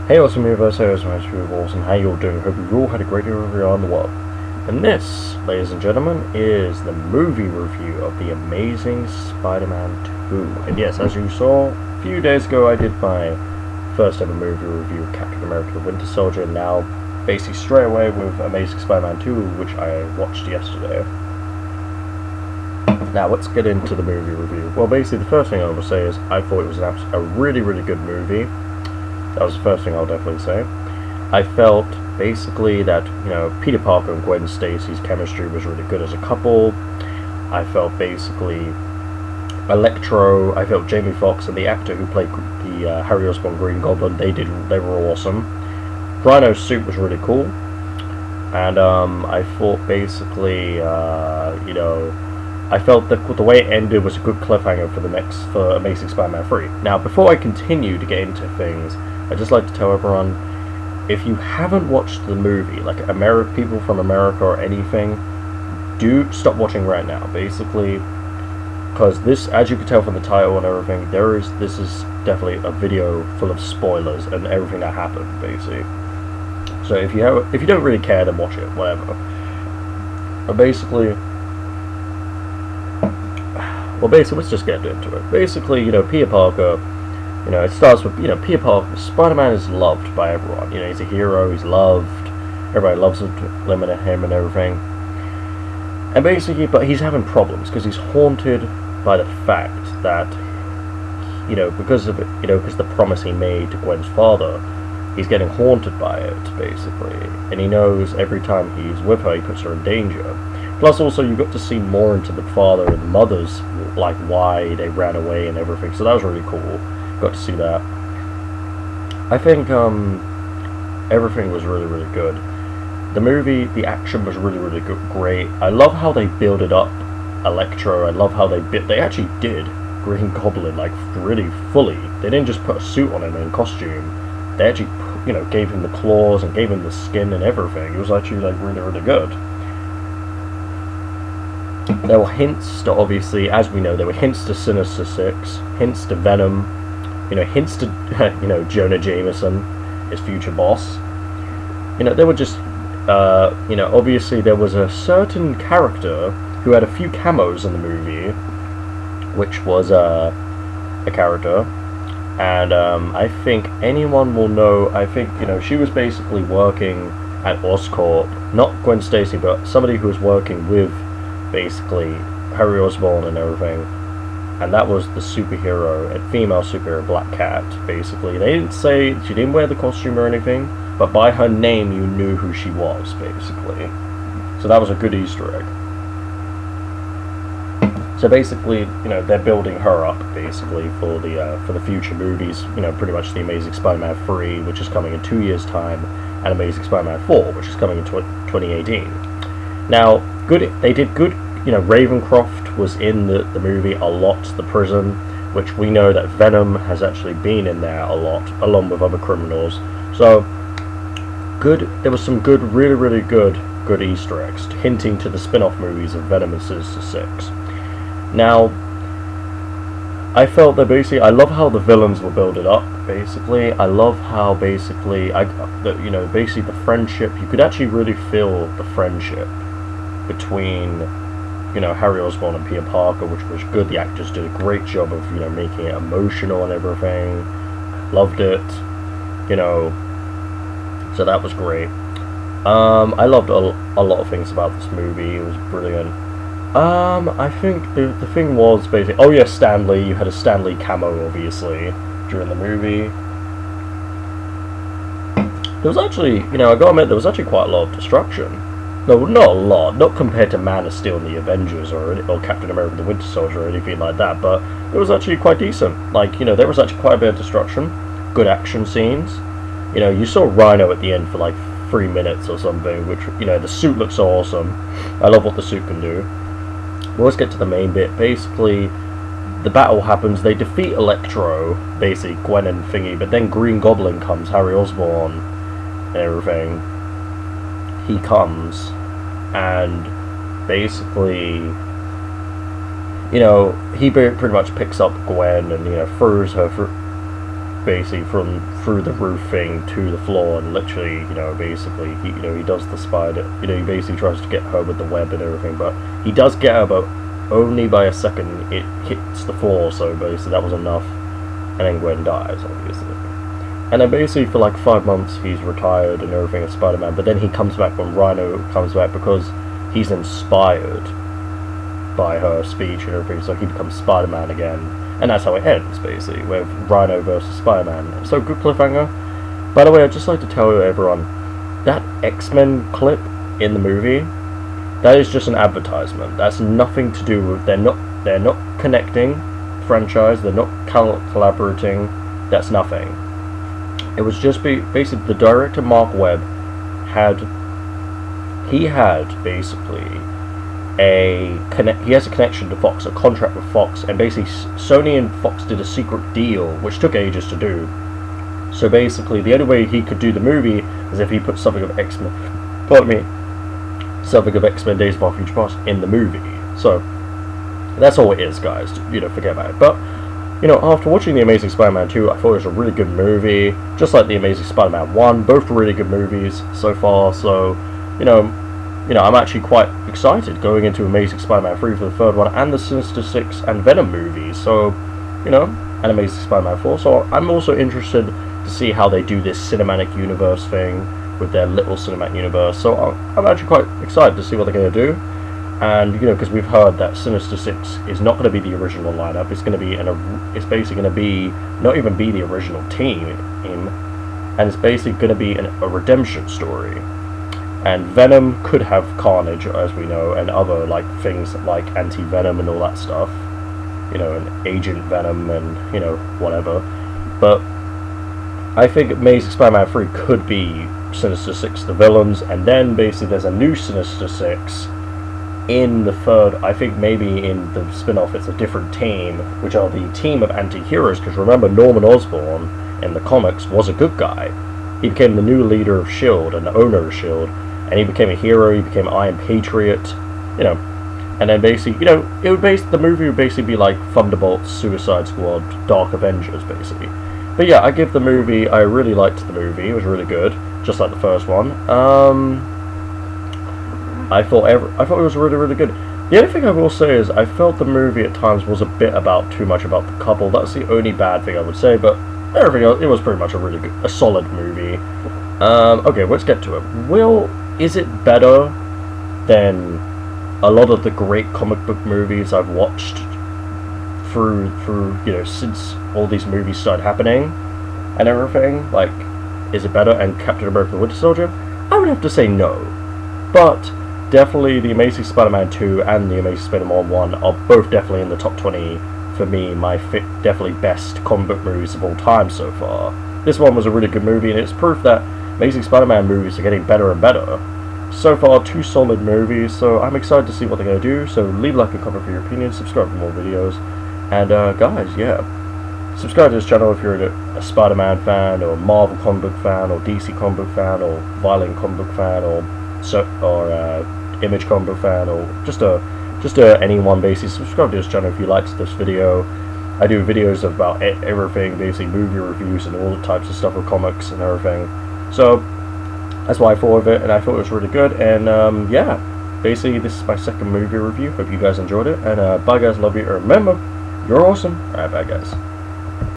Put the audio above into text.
Hey awesome universe, hey awesome awesome, how you all doing? Hope you all had a great day wherever you are in the world. And this, ladies and gentlemen, is the movie review of The Amazing Spider-Man 2. And yes, as you saw, a few days ago I did my first ever movie review of Captain America the Winter Soldier, and now basically straight away with Amazing Spider-Man 2, which I watched yesterday. Now let's get into the movie review. Well, basically the first thing I want to say is I thought it was a really good movie. That was the first thing I'll definitely say. I felt basically that, Peter Parker and Gwen Stacy's chemistry was really good as a couple. I felt basically Electro, I felt Jamie Foxx and the actor who played the Harry Osborn Green Goblin, they were awesome. Rhino's suit was really cool. And I thought basically, I felt that the way it ended was a good cliffhanger for Amazing Spider-Man 3. Now, before I continue to get into things, I'd just like to tell everyone, if you haven't watched the movie, like people from America or anything, do stop watching right now, basically, because this, as you can tell from the title and everything, this is definitely a video full of spoilers and everything that happened, basically. So if you don't really care, then watch it, whatever. But basically, let's just get into it. Basically, Peter Parker. It starts with, Peter Parker. Spider-Man is loved by everyone. He's a hero, he's loved. Everybody loves him and everything. And basically, but he's having problems because he's haunted by the fact that, because the promise he made to Gwen's father, he's getting haunted by it, basically. And he knows every time he's with her, he puts her in danger. Plus, also, you got to see more into the father and mother's, like, why they ran away and everything. So that was really cool. Got to see that. I think everything was really good. The movie, the action was really good, great. I love how they build it up. Electro, I love how they actually did Green Goblin, like, really fully. They didn't just put a suit on him in costume. They actually, gave him the claws and gave him the skin and everything. It was actually, like, really good. There were hints to, obviously, as we know, there were hints to Sinister Six, hints to Venom, hints to, Jonah Jameson, his future boss. There were just, obviously there was a certain character who had a few camos in the movie, which was a character, and I think anyone will know, she was basically working at Oscorp, not Gwen Stacy, but somebody who was working with, basically, Harry Osborn and everything. And that was the superhero, a female superhero, Black Cat, basically. They didn't say, she didn't wear the costume or anything, but by her name you knew who she was, basically. So that was a good Easter egg. So basically, they're building her up, basically, for the future movies, pretty much the Amazing Spider-Man 3, which is coming in 2 years' time, and Amazing Spider-Man 4, which is coming in 2018. Now, they did good, Ravencroft was in the movie a lot, the prison, which we know that Venom has actually been in there a lot, along with other criminals. So, there was some good, really good Easter eggs, hinting to the spin-off movies of Venom and Sinister Six. Now, I felt that basically, I love how the villains were built up, basically. I love how basically, basically the friendship, you could actually really feel the friendship between, Harry Osborn and Peter Parker, which was good. The actors did a great job of, making it emotional and everything. Loved it, so that was great. I loved a lot of things about this movie. It was brilliant. I think the thing was basically, oh yeah, Stan Lee, you had a Stan Lee camo, obviously, during the movie. There was actually, I gotta admit, there was actually quite a lot of destruction. No, not a lot, not compared to Man of Steel and the Avengers or Captain America the Winter Soldier or anything like that, but it was actually quite decent. Like, there was actually quite a bit of destruction, good action scenes. You saw Rhino at the end for like 3 minutes or something, which, the suit looks so awesome. I love what the suit can do. But let's get to the main bit. Basically, the battle happens, they defeat Electro, basically, Gwen and thingy, but then Green Goblin comes, Harry Osborn, and everything. He comes, and basically, he pretty much picks up Gwen and, throws her through, basically from through the roof thing to the floor, and literally, basically he does the spider, he basically tries to get her with the web and everything, but he does get her, but only by a second. It hits the floor, so basically that was enough, and then Gwen dies, obviously. And then basically for like 5 months he's retired and everything as Spider-Man, but then he comes back when Rhino comes back because he's inspired by her speech and everything, so he becomes Spider-Man again. And that's how it ends, basically, with Rhino versus Spider-Man. So, good cliffhanger. By the way, I'd just like to tell everyone, that X-Men clip in the movie, that is just an advertisement. That's nothing to do with, they're not connecting franchise, they're not collaborating, that's nothing. It was just basically the director, Mark Webb, he had basically he has a connection to Fox, a contract with Fox, and basically Sony and Fox did a secret deal, which took ages to do. So basically, the only way he could do the movie is if he put something of X-Men, something of X-Men Days of Our Future Past in the movie. So that's all it is, guys. Forget about it. But after watching The Amazing Spider-Man 2, I thought it was a really good movie, just like The Amazing Spider-Man 1. Both really good movies so far. So I'm actually quite excited going into Amazing Spider-Man 3 for the third one, and the Sinister Six and Venom movies, so, and Amazing Spider-Man 4, so I'm also interested to see how they do this cinematic universe thing with their little cinematic universe, so I'm actually quite excited to see what they're going to do, and, because we've heard that Sinister Six is not going to be the original lineup, it's going to be, it's basically going to be, not even be the original team, and it's basically going to be a redemption story. And Venom could have Carnage, as we know, and other things like Anti-Venom and all that stuff, and Agent Venom and whatever. But I think Amazing Spider-Man 3 could be Sinister Six, the villains, and then basically there's a new Sinister Six in the third. I think maybe in the spin-off it's a different team, which are the team of anti-heroes. Because remember, Norman Osborn in the comics was a good guy. He became the new leader of S.H.I.E.L.D. and the owner of S.H.I.E.L.D. And he became a hero, he became Iron Patriot, and then basically, the movie would basically be like Thunderbolts, Suicide Squad, Dark Avengers, basically. But yeah, I really liked the movie, it was really good, just like the first one. I thought it was really, really good. The only thing I will say is, I felt the movie at times was a bit too much about the couple, that's the only bad thing I would say, but everything else, it was pretty much a solid movie. Okay, let's get to it. Is it better than a lot of the great comic book movies I've watched through since all these movies started happening and everything? Like, is it better? And Captain America: The Winter Soldier? I would have to say no. But definitely The Amazing Spider-Man 2 and The Amazing Spider-Man 1 are both definitely in the top 20 for me, definitely best comic book movies of all time so far. This one was a really good movie, and it's proof that Amazing Spider-Man movies are getting better and better. So far, 2 solid movies, so I'm excited to see what they're going to do. So leave a like and comment for your opinion, subscribe for more videos, and guys, yeah, subscribe to this channel if you're a Spider-Man fan, or Marvel comic book fan, or DC comic book fan, or Violent comic book fan, or Image comic book fan, or just anyone basically. Subscribe to this channel if you liked this video. I do videos about everything, basically movie reviews and all types of stuff with comics and everything. So that's why I thought of it, and I thought it was really good. And yeah, basically this is my second movie review. Hope you guys enjoyed it, and bye guys, love you, and remember, you're awesome. Alright, bye guys.